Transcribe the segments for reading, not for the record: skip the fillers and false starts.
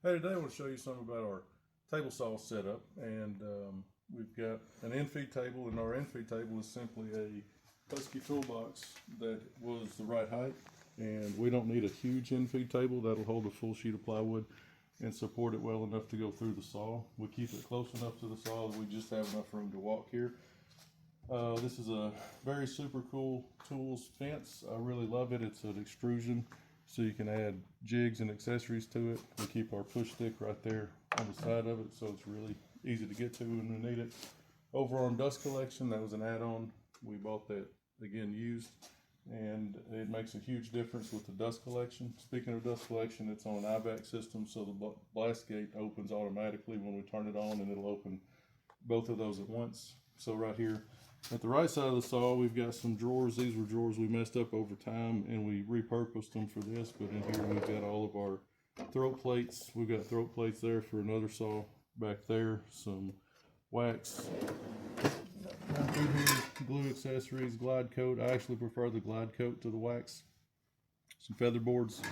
Hey, today I want to show you something about our table saw setup, and we've got an infeed table, and our infeed table is simply a Husky toolbox that was the right height, and we don't need a huge infeed table that'll hold a full sheet of plywood and support it well enough to go through the saw. We keep it close enough to the saw that we just have enough room to walk here. This is a very super cool tools fence. I really love it. It's an extrusion, so you can add jigs and accessories to it. We keep our push stick right there on the side of it, so it's really easy to get to when we need it. Over on Dust Collection, that was an add-on. We bought that, again, used, and it makes a huge difference with the dust collection. Speaking of dust collection, it's on an IVAC system, so the blast gate opens automatically when we turn it on, and it'll open both of those at once. So right here at the right side of the saw, we've got some drawers. These were drawers we messed up over time, and we repurposed them for this. But in here we've got all of our throat plates. We've got throat plates there for another saw back there, some wax, glue accessories, glide coat. I actually prefer the glide coat to the wax. Some feather boards.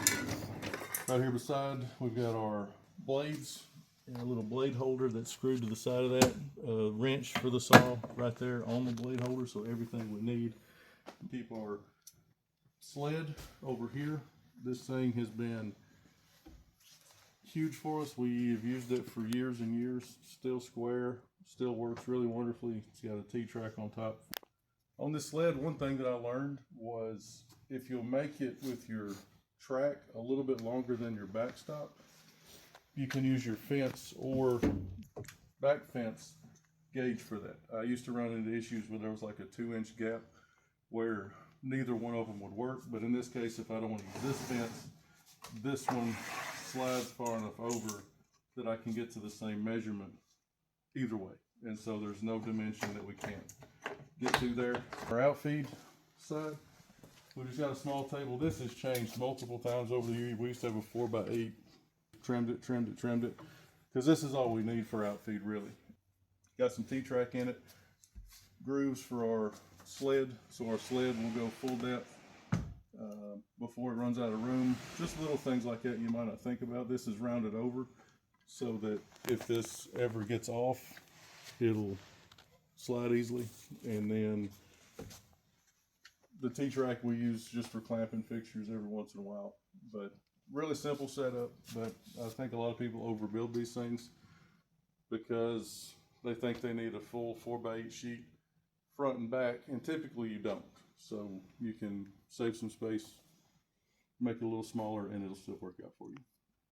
Right here beside, we've got our blades and a little blade holder that's screwed to the side of that. A wrench for the saw right there on the blade holder, so everything we need. Keep our sled over here. This thing has been huge for us. We've used it for years and years. Still square, still works really wonderfully. It's got a T-track on top. On this sled, one thing that I learned was if you'll make it with your track a little bit longer than your backstop, you can use your fence or back fence gauge for that. I used to run into issues where there was like a 2-inch gap where neither one of them would work. But in this case, if I don't want to use this fence, this one slides far enough over that I can get to the same measurement either way. And so there's no dimension that we can't get to there. Our outfeed side, we just got a small table. This has changed multiple times over the years. We used to have a 4x8. Trimmed it, because this is all we need for outfeed, really. Got some T-track in it, grooves for our sled, so our sled will go full depth before it runs out of room. Just little things like that you might not think about. This is rounded over so that if this ever gets off, it'll slide easily. And then the T-track we use just for clamping fixtures every once in a while, but really simple setup. But I think a lot of people overbuild these things because they think they need a full 4x8 sheet front and back, and typically you don't. So you can save some space, make it a little smaller, and it'll still work out for you.